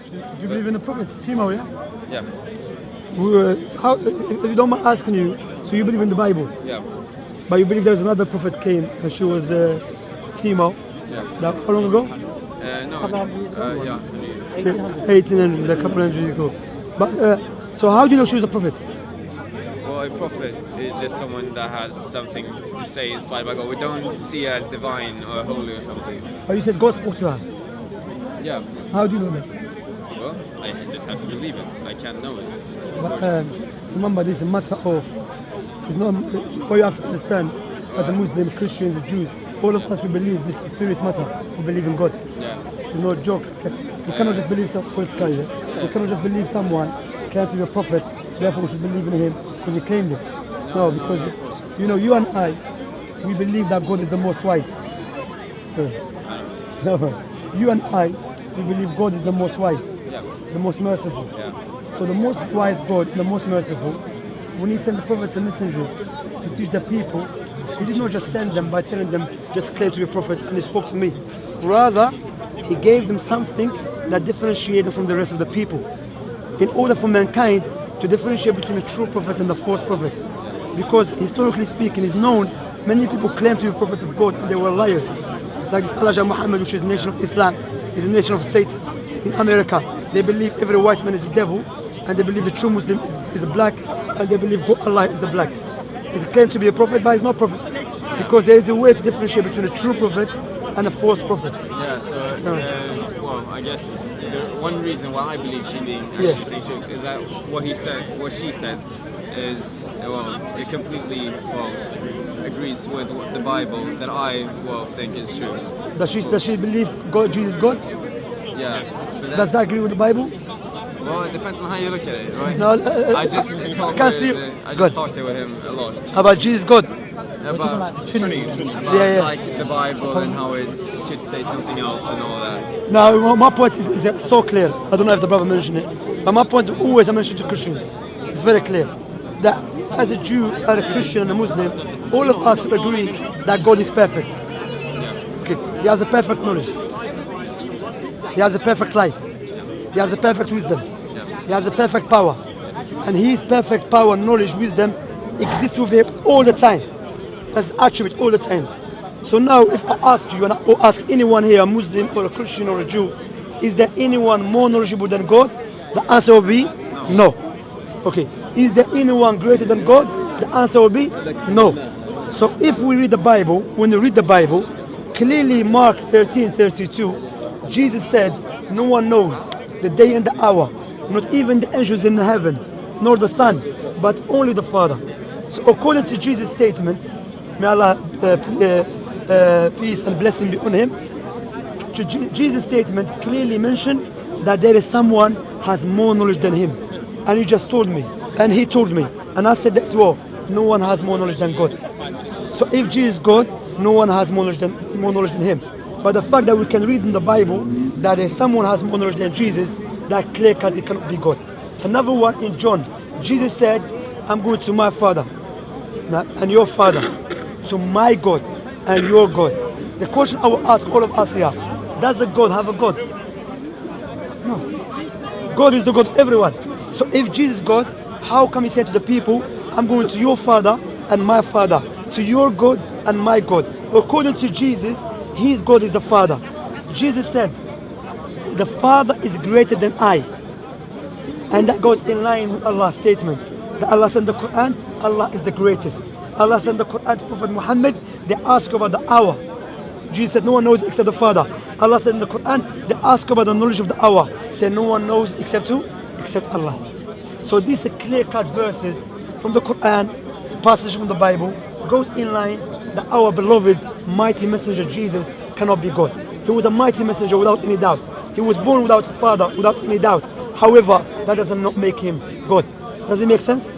Do you believe in the prophets? Female, yeah? Yeah. How, if you don't mind asking you, so you believe in the Bible? Yeah. But you believe there's another prophet came and she was female? Yeah. That, how long ago? No. Yeah. 1800, a couple hundred years ago. But, so how do you know she was a prophet? Well, a prophet is just someone that has something to say inspired by God. We don't see her as divine or holy or something. But you said God spoke to her. Yeah. How do you know that? Well, I just have to believe it. I can't know it. Of But course. remember, this is a matter of, it's not, what you have to understand as a Muslim, Christians, Jews, all of us who believe this is a serious matter. We believe in God. Yeah. It's no joke. You cannot just believe sorry to call you. You cannot just believe someone claimed to be a prophet, therefore we should believe in him because he claimed it. No, because you know, you and I, we believe that God is the most wise. So, no, you and I, we believe God is the most wise, the most merciful. Yeah. So the most wise God, the most merciful, when he sent the prophets and messengers to teach the people, he did not just send them by telling them, just claim to be a prophet and he spoke to me. Rather, he gave them something that differentiated them from the rest of the people. In order for mankind to differentiate between the true prophet and the false prophet. Because historically speaking, it's known, many people claim to be prophets of God and they were liars. Like this Elijah Muhammad, which is a nation of Islam, is a nation of Satan. In America, they believe every white man is a devil, and they believe the true Muslim is a black, and they believe God, Allah is a black. He's claimed to be a prophet, but he's not a prophet. Because there is a way to differentiate between a true prophet and a false prophet. Yeah, so, well, I guess the one reason why I believe she being actually saying true is that what she says is, well, it completely, agrees with what the Bible that I, think is true. Does she believe God, Jesus is God? Yeah. Does that agree with the Bible? Well, it depends on how you look at it, right? No, I just talked with him a lot. About Jesus God? About Trinity. like the Bible and how it could state something else and all that. Now, my point is so clear. I don't know if the brother mentioned it, but my point always I mention to Christians. It's very clear that as a Jew, as a Christian, and a Muslim, all of us agree that God is perfect. Okay, He has a perfect knowledge. He has a perfect life. He has a perfect wisdom. He has a perfect power. And His perfect power, knowledge, wisdom exists with Him all the time. That's attribute all the times. So now if I ask you, and I ask anyone here, a Muslim or a Christian or a Jew, is there anyone more knowledgeable than God? The answer will be no. Okay. Is there anyone greater than God? The answer will be no. So if we read the Bible, when we read the Bible, clearly Mark 13:32, Jesus said, no one knows the day and the hour, not even the angels in heaven, nor the Son, but only the Father. So according to Jesus' statement, may Allah peace and blessing be on him, Jesus' statement clearly mentioned that there is someone has more knowledge than him. And you just told me, and he told me, and I said as well, no one has more knowledge than God. So if Jesus is God, no one has more knowledge than him. But the fact that we can read in the Bible that there's someone has more knowledge than Jesus, that clear cut it cannot be God. Another one in John, Jesus said, I'm going to my Father and your Father, to my God and your God. The question I will ask all of us here, does a God have a God? No. God is the God of everyone. So if Jesus is God, how come he said to the people, I'm going to your Father and my Father, to your God and my God? According to Jesus, his God is the Father. Jesus said, the Father is greater than I. And that goes in line with Allah's statement. That Allah said in the Quran, Allah is the greatest. Allah said in the Quran to Prophet Muhammad, they ask about the hour. Jesus said, no one knows except the Father. Allah said in the Quran, they ask about the knowledge of the hour. Said, no one knows except who? Except Allah. So these are clear-cut verses from the Quran, passage from the Bible, goes in line that our beloved, mighty messenger Jesus cannot be God. He was a mighty messenger without any doubt. He was born without a father, without any doubt. However, that does not make him God. Does it make sense?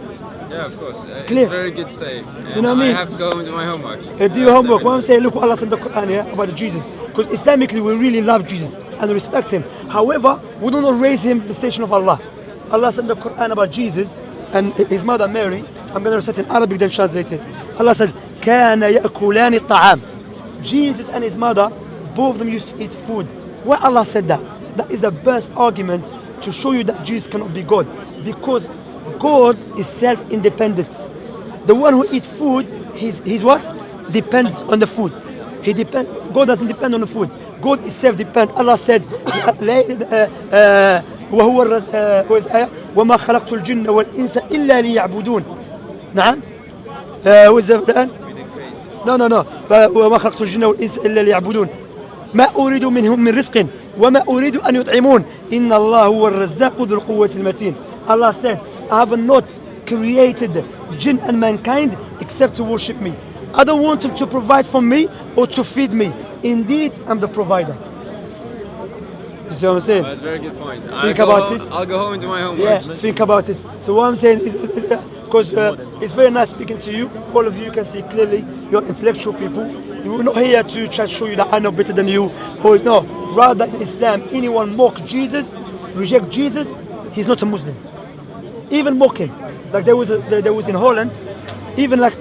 Yeah, of course. Clear. It's very good to say. You know what I mean? I have to go home and do my homework. Do your homework. What I'm saying, look what Allah said in the Quran here about Jesus. Because Islamically, we really love Jesus and respect him. However, we do not raise him the station of Allah. Allah said in the Quran about Jesus and his mother Mary. I'm going to recite in Arabic, then translate it. Allah said, كَانَ يَأْكُلَانِ الطَّعَامِ. Jesus and his mother, both of them used to eat food. Why Allah said that? that is the best argument to show you that Jesus cannot be God. Because God is self-independent. The one who eats food, he's what? Depends on the food. God doesn't depend on the food. God is self-dependent. Allah said, وَمَا خَلَقْتُ الْجِنَّ وَالْإِنسَ إِلَّا لِيَعْبُدُونَ. نعم. Who is that? No. وَمَا خَلَقْتُ الْجِنَّ وَالْإِنسَ إِلَّا لِيَعْبُدُونَ ما أريد منهم من رزق وما أريد أن يطعمون إن الله هو الرزاق ذو القوة المتين. Allah said, I have not created jinn and mankind except to worship me. I don't want them to provide for me or to feed me. Indeed, I'm the provider. You see what I'm saying? That's a very good point. Think about it. I'll go home and do my homework. Yeah, think about it. So what I'm saying is because it's very nice speaking to you. All of you can see clearly you're intellectual people. We're not here to try to show you that I know better than you. Or no, rather in Islam, anyone mock Jesus, reject Jesus, he's not a Muslim. Even mock him. Like there was in Holland, even like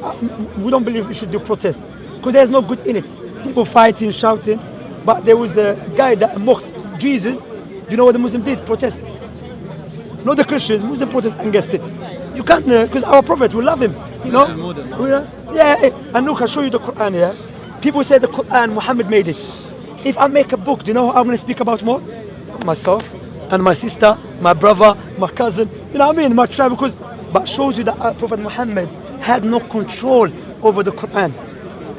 we don't believe we should do protest because there's no good in it. People fighting, shouting, but there was a guy that mocked Jesus. You know what the Muslim did? Protest. Not the Christians. Muslim protest against it. You can't because our Prophet, we love him. You know? Yeah. And look, I'll show you the Quran here. People say the Quran, Muhammad made it. If I make a book, do you know who I'm going to speak about more? Myself and my sister, my brother, my cousin. You know what I mean? My tribe. But shows you that Prophet Muhammad had no control over the Quran.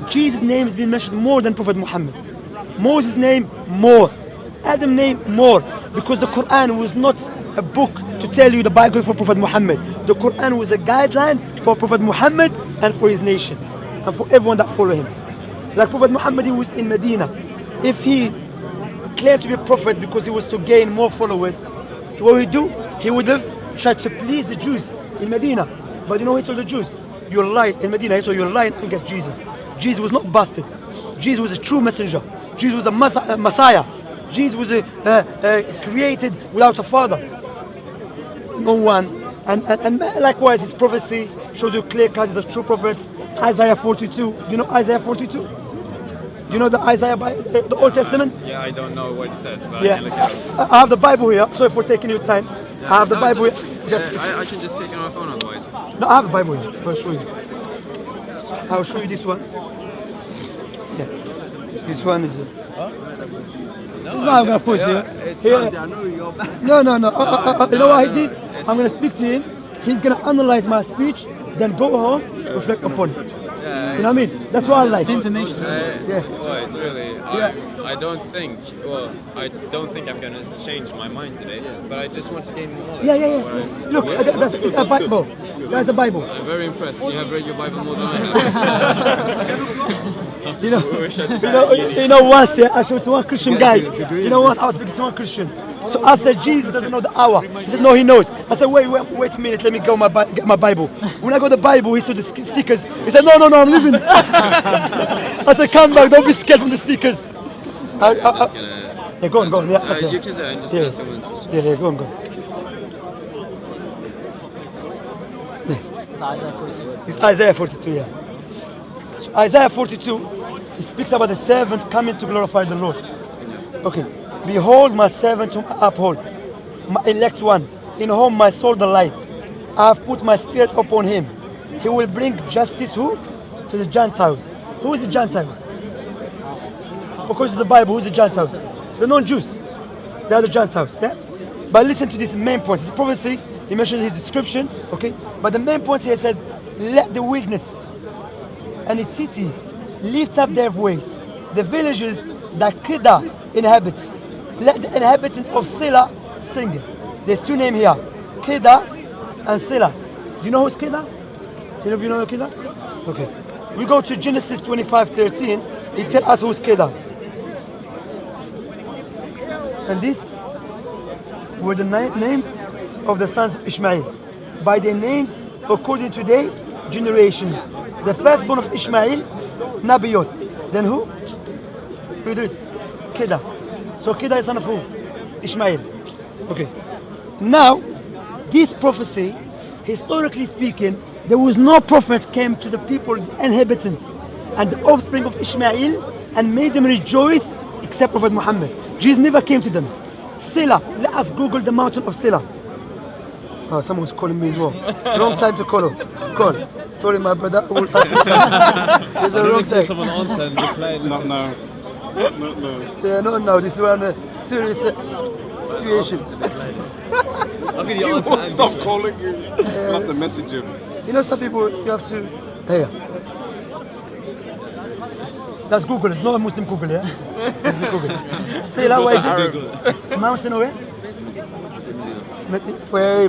Jesus' name has been mentioned more than Prophet Muhammad. Moses' name more. Adam's name more. Because the Quran was not a book to tell you the biography for Prophet Muhammad. The Quran was a guideline for Prophet Muhammad and for his nation and for everyone that follow him. Like Prophet Muhammad, he was in Medina. If he claimed to be a prophet because he was to gain more followers, what would he do? He would have tried to please the Jews in Medina. But you know what he told the Jews? You're lying. In Medina, he told you're lying against Jesus. Jesus was not busted. Jesus was a true messenger. Jesus was a Messiah. Jesus was created without a father. No one. And likewise, his prophecy shows you clear cut he's a true prophet. Isaiah 42. Do you know Isaiah 42? You know the Isaiah, the Old Testament? Yeah, I don't know what it says, but yeah. I can look it up. I have the Bible here. Sorry for taking your time. I have the Bible here. I can just take it on my phone otherwise. No, I have the Bible here. I'll show you. I'll show you this one. Yeah. This one is... No, I'm going to put here. No. You know what he did? I'm going to speak to him. He's going to analyze my speech, then go home, reflect upon it. Yeah, you know what I mean? That's what I like. Information. Yes. Well, it's really. I don't think. Well, I don't think I'm gonna change my mind today. But I just want to gain more knowledge. Yeah. Look, it's a Bible. That's a Bible. I'm very impressed. You have read your Bible more than I have. you know, once I showed to one Christian guy. You know, once I was speaking to one Christian. So I said, Jesus doesn't know the hour. He said, no, he knows. I said, wait a minute, let me go get my Bible. When I got the Bible, he saw the stickers. He said, no, I'm leaving. I said, come back, don't be scared from the stickers. Yeah, go on. Yeah, you can say, I'm just gonna say one. Yeah, go on. It's Isaiah 42, yeah. So Isaiah 42, it speaks about the servant coming to glorify the Lord. Okay. Behold my servant whom I uphold, my elect one, in whom my soul delights. I have put my spirit upon him. He will bring justice who? To the Gentiles. Who is the Gentiles? According to the Bible, who is the Gentiles? The non-Jews. They are the Gentiles. Yeah? But listen to this main point. His prophecy, he mentioned his description. Okay? But the main point here said, let the wilderness and its cities lift up their voice. The villages that Kedah inhabits. Let the inhabitants of Sela sing. There's two names here, Kedah and Sela. Do you know who's Kedah? You know Kedah? Okay. We go to Genesis 25:13. It tells us who's Kedah. And these were the names of the sons of Ishmael, by their names according to their generations. The firstborn of Ishmael, Nabioth. Then who? Who did it? Kedah. So Kedah is son of who? Ishmael. Okay. Now, this prophecy, historically speaking, there was no prophet came to the people, the inhabitants, and the offspring of Ishmael, and made them rejoice except Prophet Muhammad. Jesus never came to them. Sila. Let us Google the mountain of Sila. Oh, someone's calling me as well. Wrong time to call. Sorry, my brother. I will ask you. There's a wrong time. Someone answer and decline. No. Yeah, no. This is one serious situation. How can you He answer? won't and stop decline? calling you. You have to message him. You know, some people you have to. Hey. That's Google. It's not a Muslim Google, yeah. It's Google. Sila, where is it? Mountain where? Where?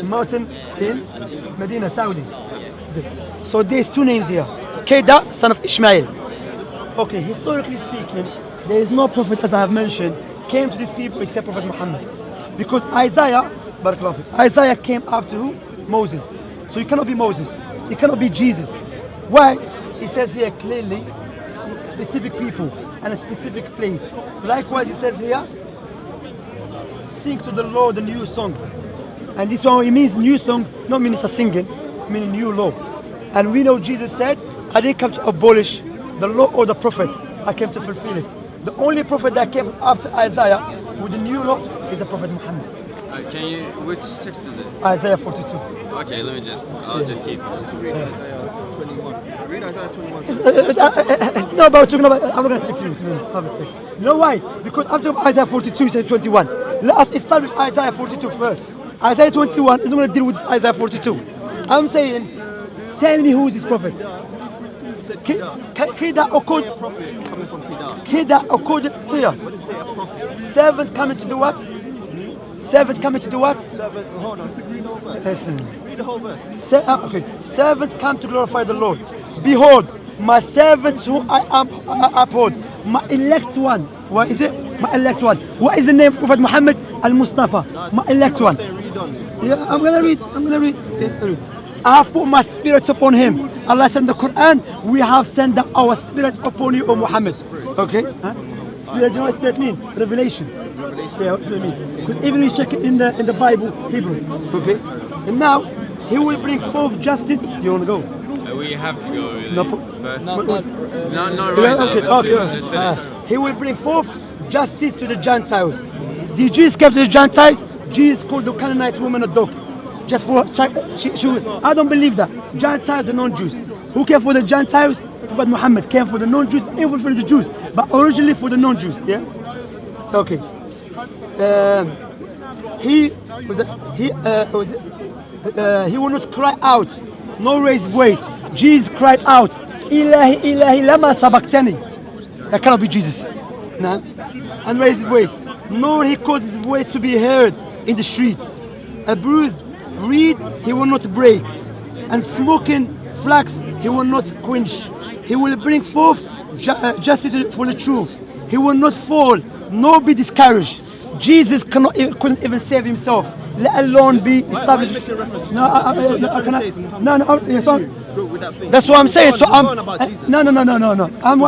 Mountain in Medina, Saudi. Okay. So there's two names here. Kedah, son of Ishmael. Okay, historically speaking, there is no prophet, as I have mentioned, came to these people except Prophet Muhammad. Because Isaiah came after who? Moses. So he cannot be Moses. He cannot be Jesus. Why? He says here clearly, specific people and a specific place. Likewise, he says here, sing to the Lord a new song. And this one, it means new song, not meaning a singing, meaning new law. And we know Jesus said, I didn't come to abolish the law or the prophets, I came to fulfill it. The only prophet that came after Isaiah with the new law is the Prophet Muhammad. Which text is it? Isaiah 42. Okay, I'll just keep. Read Isaiah 21. Read Isaiah 21. No, but I'm not going to speak to you, to be honest. Have respect. You know why? Because I'm talking about Isaiah 42, it says 21. Let us establish Isaiah 42 first. Isaiah 21 is not going to deal with Isaiah 42. I'm saying, tell me who is this prophet? Kedah according here. Servant coming to do what? Servant coming to do what? Hold on. Read the whole verse. Listen. Read the whole verse. Okay. Servant come to glorify the Lord. Behold, my servants who I uphold, my elect one. What is it? My elect one. What is the name of Prophet Muhammad? Al-Mustafa. My elect one. Read on. Yeah, I'm gonna read. Yes, I read. I have put my spirit upon him. Allah said in the Quran, we have sent our spirit upon you, O Muhammad. Okay? Huh? Spirit, you know what spirit means? Revelation. Yeah, that's what it means. Because even you check it in the Bible, Hebrew. Okay? And now, he will bring forth justice. You want to go? We have to go. Really. No, but Not not right Yeah, now. okay, Let's finish. He will bring forth justice to the Gentiles. The Jews came to the Gentiles. Jesus called the Canaanite woman a dog. Just for I don't believe that. Gentiles are non-Jews. Who came for the Gentiles? Prophet Muhammad came for the non-Jews, even for the Jews, but originally for the non-Jews. Yeah. Okay. He will not cry out, no raise voice. Jesus cried out, Ilahi, Ilahi, lama sabaqtani. That cannot be Jesus. No? And raise his voice. Nor he caused his voice to be heard in the streets. A bruised reed he will not break, and smoking flax he will not quench. He will bring forth justice for the truth. He will not fall, nor be discouraged. Jesus couldn't even save himself, let alone be established. That's what I'm saying. So what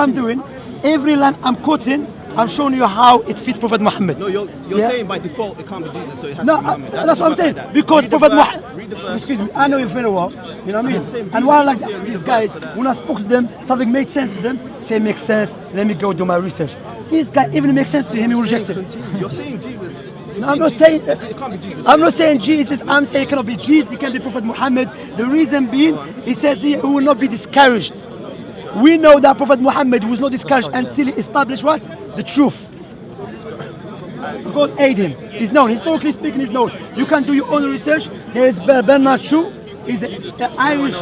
I'm doing. Every line I'm quoting, I'm showing you how it fits Prophet Muhammad. No, you're saying by default it can't be Jesus, so it has to be Muhammad. That's what I'm saying. Like because read the Prophet verse, Muhammad. read the verse. Excuse me, I know you very well. You know what I mean? And while like these guys, when I spoke to them, something made sense to them. Say it makes sense. Let me go do my research. This guy even makes sense to him. He rejected it. You're saying Jesus. I'm not saying it can't be Jesus. I'm not saying Jesus. I'm saying it cannot be Jesus. It can be Prophet Muhammad. The reason being, he says he will not be discouraged. We know that Prophet Muhammad was not discouraged until he established what? The truth. God aid him. He's known. Historically speaking, he's known. You can do your own research. There is Bernard Shaw. He's Irish.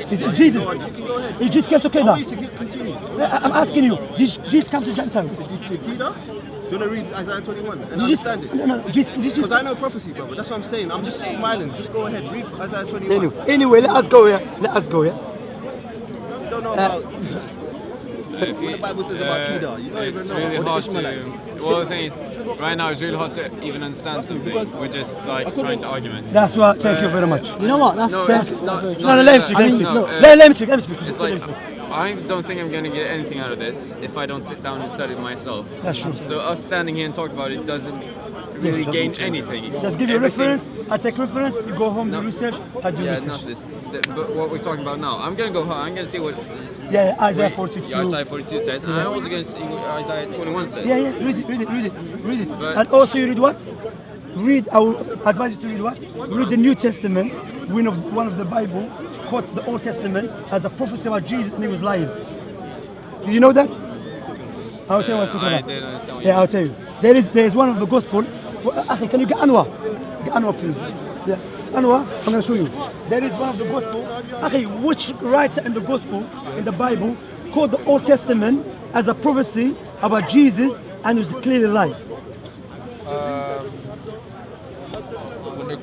He's Jesus. He just came to Kedah. I'm asking you. Jesus came to Gentiles. Do you want to read Isaiah 21 and Jesus, understand it? no, Because I know prophecy, brother. That's what I'm saying. I'm just smiling. Just go ahead. Read Isaiah 21. Anyway, let us go here. Let us go here. You don't know about what the Bible says about Kedah. You don't It's even know. really Or the hard Ishmaelites. Well, the thing is, right now it's really hard to even understand something. We're just like trying to argument. That's what. Thank you very much. You know what? That's No, sense. it's not. No, let him speak. Let him speak. No, Let him speak. Let him speak. It's like I don't think I'm gonna get anything out of this if I don't sit down and study it myself. That's true. So us standing here and talking about it doesn't really gain anything. Just give you a Everything- reference. I take reference. You go home, do research. I do Yeah, research. not this. But what we're talking about now. I'm gonna go home. I'm gonna see what. Yeah, Isaiah wait, 42. yeah, Isaiah 42 says, and I'm also gonna see what Isaiah 21 says. Yeah, read it. But- And also you read what? I will advise you to read what? Read the New Testament. One of the Bible quotes the Old Testament as a prophecy about Jesus, and he was lying. Do you know that? I'll tell you what I'm talking I about. didn't understand what Yeah, I'll tell you. There is one of the gospel. Akhi, can you get Anwar? Get Anwar, please. Yeah, Anwar, I'm going to show you. There is one of the gospel. Akhi, which writer in the gospel, in the Bible, quote the Old Testament as a prophecy about Jesus and was clearly lying?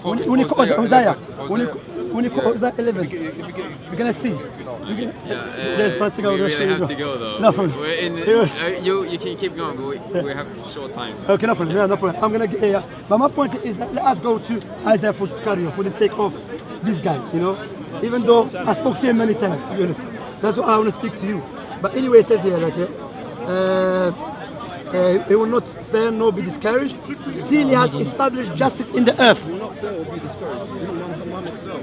When you quote Hosea, when you quote Hosea 11, we're going to see. There's one thing I we was going to really show you. have to go though. No problem. We're in, Yes. you can keep going, but we have short time. Okay, no problem. Yeah, no problem. I'm gonna get here. But my point is that let us go to Isaiah 42 carry on for the sake of this guy, you know. Even though I spoke to him many times, to be honest. That's why I want to speak to you. But anyway, it says here, like, he will not fail nor be discouraged till he has established justice in the earth. Will not fail or be discouraged. You know, Muhammad fell.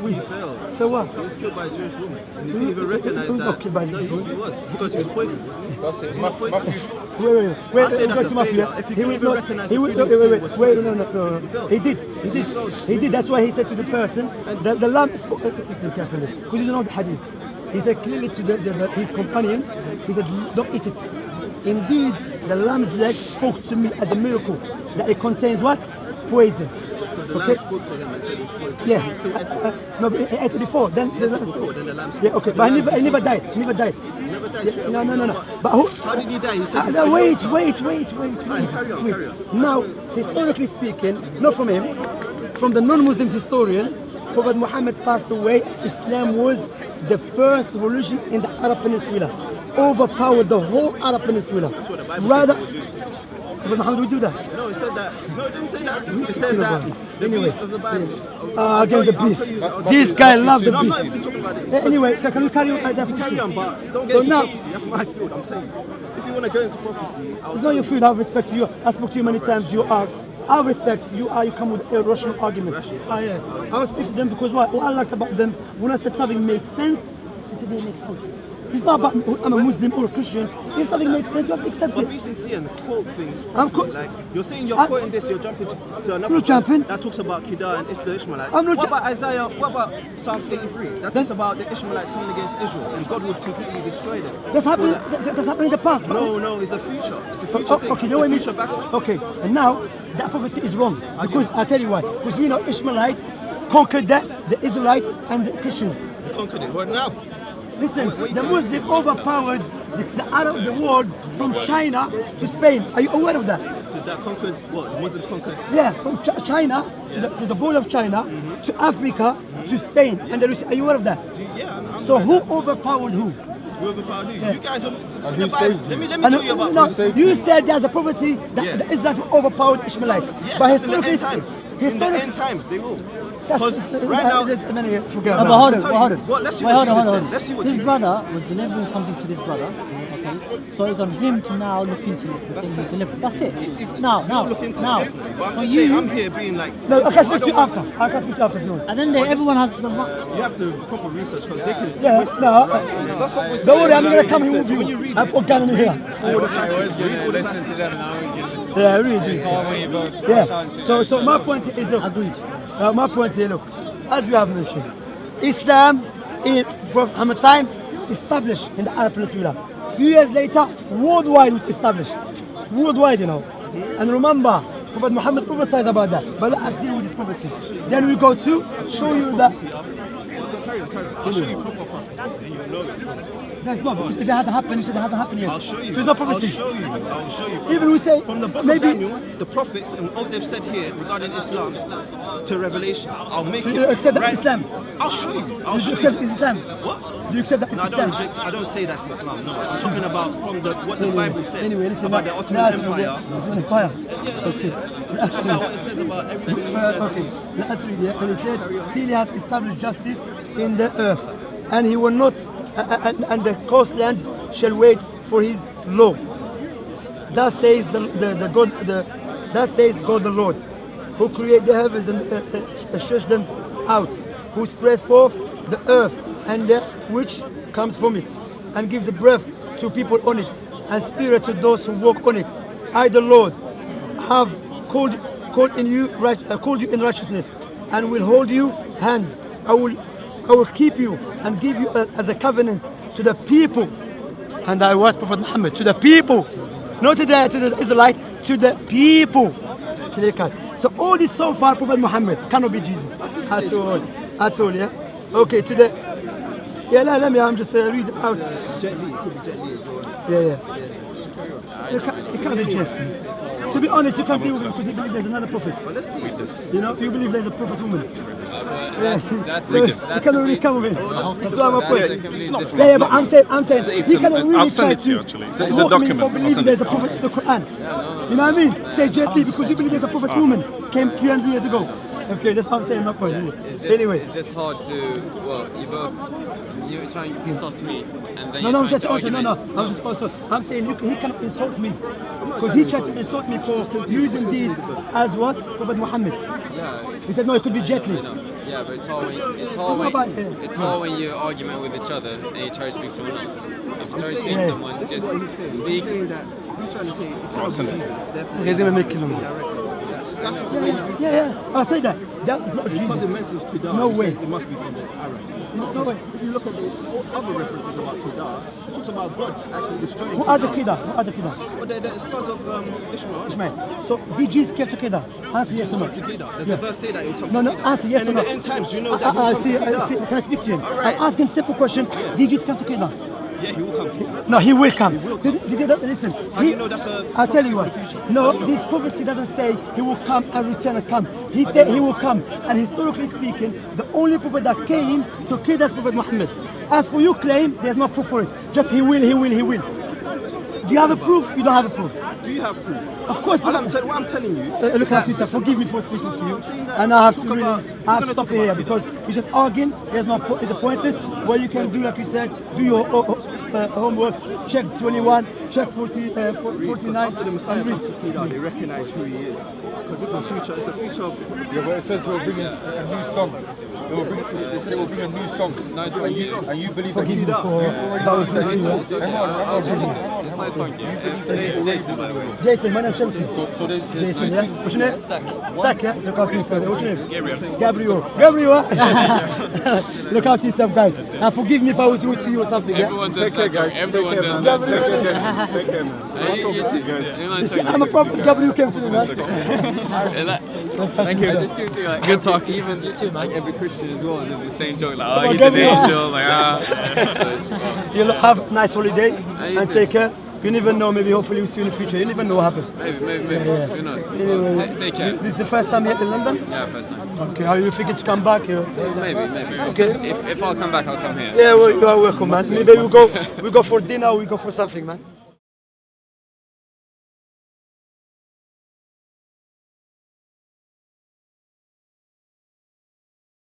He fell. So what? He was killed by a Jewish woman. And you didn't even recognize Who's that. not killed by a No, Jewish he woman? was. Because he was poisoned, wasn't he? That's it. He was poisoned. Wait, I say go that's to a Mafia. failure. If you He can't was even not. recognize He the was, feelings was wait, poisoned. no. He fell. He did. That's why he said to the person, the lamb. Listen carefully, because you don't know the hadith. He said clearly to his companion, he said, don't eat it. Indeed, the lamb's leg spoke to me as a miracle that it contains what? Poison. So the lamb spoke to him and said he was poisoned. Yeah. He still ate it. No, but he ate it before. Then the lamb Before, spoke. then the lamb spoke. Yeah, okay, So but the he lamb never died. He never died. He never died Yeah, straight no, away. no. But who? How did he die? He said No, wait. Carry on, carry on. Now, historically speaking, not from him, from the non-Muslims historian, Prophet Muhammad passed away. Islam was the first religion in the Arab Peninsula, overpowered the whole Arab Peninsula. That's what the Bible Rather, said he would do. Prophet Muhammad would do that. No, it said that. No, it didn't say that. It says that the Anyway. beast of the Bible. Again, the I'll beast. tell you, I'll This tell guy you. loved the No, I'm not beast. even talking about it. Anyway, can we carry on Isaiah You 42? carry on, but don't get So into now- prophecy. That's my field, I'm telling you. If you want to go into prophecy, I'll It's not your field. I have respect to you. I spoke to you many times. You are. I respect you. You come with a rational argument. Yeah. I will speak to them because what I liked about them when I said something made sense, they said it makes sense. It's not about I'm a Muslim or a Christian. If something makes sense, you have to accept But it. be sincere and quote things. I'm properly. Like you're saying, you're I- quoting this, you're jumping to another not verse jumping. that talks about Kedar and the Ishmaelites. I'm not What ju- about Isaiah? What about Psalm 83? That talks about the Ishmaelites coming against Israel and God would completely destroy them. That's happened. For that- That's happened in the past. But No, it's a future. It's a future thing. Okay, It's no a way. future battle. Okay, and now that prophecy is wrong because I'll tell you why. Because we know Ishmaelites conquered the Israelites and the Christians. They conquered it. What now? Listen, the Muslim overpowered the Arab the world from China to Spain. Are you aware of that? That conquered what? The Muslims conquered. Yeah, from China to the border of China to Africa to Spain and the Russia. Are you aware of that? Yeah. So who overpowered who? You overpowered who? Yeah. You guys are. who in the Bible. saved Let me And tell you about no, prophecy. you said there's a prophecy that Yeah. the Israelites will overpower the Ishmaelites. Yeah, but that's in the historically, end times. In the historically, end times, they will. that's right now, there's many forget No, about but hold it. on, tell but hold you- on. well, let's see Wait, what hold on, Jesus hold on. said. Let's see what His Jesus- brother was delivering something to this brother. Okay, so it's on him to now look into the thing he's delivering. That's it. Now, Look into now, it. But I'm for just saying, I'm you, here being like. No, I can speak to don't you want- after. I can speak to you after if you want. and then everyone has the. You have to proper research because they can. Yeah, twist no, this, right? That's what we're don't worry, I'm saying. gonna come here with When you. read I've it, got gun in here. I was gonna listen to them, and I was gonna listen to Yeah, I them. really It's do. all when you both rush Yeah. on to So my point is, look. Agreed. My point here, look. As we have mentioned, Islam in Prophet Muhammad time established in the Arab Peninsula. Few years later, worldwide was established. Worldwide, you know. And remember, Prophet Muhammad prophesied about that. But let us deal with this prophecy. Then we go to show you that. Carry on. I'll show you proper prophecy, and you'll know it's prophecy. That's not because if it hasn't happened, you said it hasn't happened yet. I'll show you. So it's not prophecy. I'll show you. Even we say From the book maybe. of Daniel, the prophets, and all they've said here regarding Islam to Revelation, I'll make So it. you accept that right- Islam? I'll show you. I'll Do show you accept you. it's Islam? What? Do you accept that it's No, I don't Islam? reject. I don't say that's Islam. No, I'm talking about from what the Bible says Anyway, listen. about the Ottoman Empire. Ottoman Empire. Okay. I'm talking about what it says about everything. You guys Okay, believe. let us read it. And he said, till he has established justice in the earth, and he will not, and the coastlands shall wait for his law. Thus says the God, That says God the Lord, who created the heavens and stretched them out, who spread forth the earth and that which comes from it, and gives a breath to people on it, and spirit to those who walk on it. I, the Lord, have called you in righteousness, and will hold you hand. I will keep you and give you as a covenant to the people. And I was Prophet Muhammad to the people, not to the Israelite, to the people. Clear cut. So all this so far, Prophet Muhammad cannot be Jesus at all. Yeah. Okay. To the let me. I'm just read out. Jet Li, it could be Jet Li as well. Yeah. You can't be Jesus. To be honest, you can't be with him because you believe there's another prophet. Well, let's see. You know, you believe there's a prophet woman. That's So you cannot really come with him. That's why I'm completely point. different. Yeah, but I'm saying he cannot really I'll try send it to you, to actually. It's a walk me document. for I'll believing send there's it a to you. prophet in the Quran. You know what I mean? Say Jet Li because you believe there's a prophet woman came 300 years ago. Okay, that's what I'm saying. My point. Anyway. It's just hard to. Well, you're trying to insult me, and then No, you're just trying to also, argument. I'm just also. I'm saying look, he cannot insult me because he tried to insult me for using these as what Prophet Muhammad. Yeah. He said no, it could be Jet Li. Yeah, but it's all when you argument with each other and you try to speak to someone else. If you try to speak to someone, This is just what he's saying. speak. He's saying that he's trying to say it can't be Jesus. Therefore, He's gonna make him. that's not the way you Yeah. I say that. That is not Because it Jesus. mentions Qidar, No you way. said it must be from the Arabs. No way. If you look at the other references about Qidar, it talks about God actually destroying Who are the Qidar? Well, they're the sons of Ishmael. Ishmael. So did Jesus came to Qidar? Answer yes or no. To Qidar. There's a verse say that he will come No, to no, Qidar. answer yes and or in no. the end times, do you know that he will I come see. to Qidar? Can I speak to him? All right. I ask him simple question. Did Jesus come to Qidar? Yeah, he will come to Qidar. No, he will come. will come. Listen. How do you know that's a I'll tell you prophecy what. for the future? No, How do you know? this prophecy doesn't say he will come and return and come. He said he will come. And historically speaking, the only prophet that came to Qidar is Prophet Muhammad. As for you claim, there's no proof for it. Just he will. Do you have a proof? You don't have a proof. Do you have proof? Of course, What but I'm telling you. look at yourself. Forgive me for speaking to you, I'm saying that and I have talk to really, about- I have to we're stop gonna here talk because you're just arguing. It's a pointless. What you can do, like you said, do your homework. Check 21, check 49. After the Messiah and read. comes to Qidar, they recognize who he is. Because it's a future. Yeah, but it says he'll bring a new song. They said it will bring a new song. Nice song to you. And you believe Forgive me that for that was rude to you. Hang on. It's nice song to you. Jason, by the way. Jason, my name's Shamsi. So they Jason, yeah? What's your name? Sak, yeah? Look after yourself. What's your name? Gabriel. Huh? Look after yourself, guys. And forgive me if I was rude to you or something, yeah? Everyone does that joke. Everyone does that joke. Take care, man. You too. You're nice See, talking. I'm a prophet. Gabriel came to me, man. Thank you. Just give it to you, like, good talk. Even you too, man. Every Christian as well does the same joke. Like, oh, he's an angel. Like, You'll have a nice holiday you and too. take care. You never know, maybe hopefully we'll see you in the future. You never know what happened. Maybe. Who knows? Anyway, Take care. This is the first time you're in London? Yeah, first time. Okay, are you thinking to come back? Maybe. Okay. If I'll come back, I'll come here. Yeah, well, you are welcome, man. Maybe we go for dinner or we go for something, man.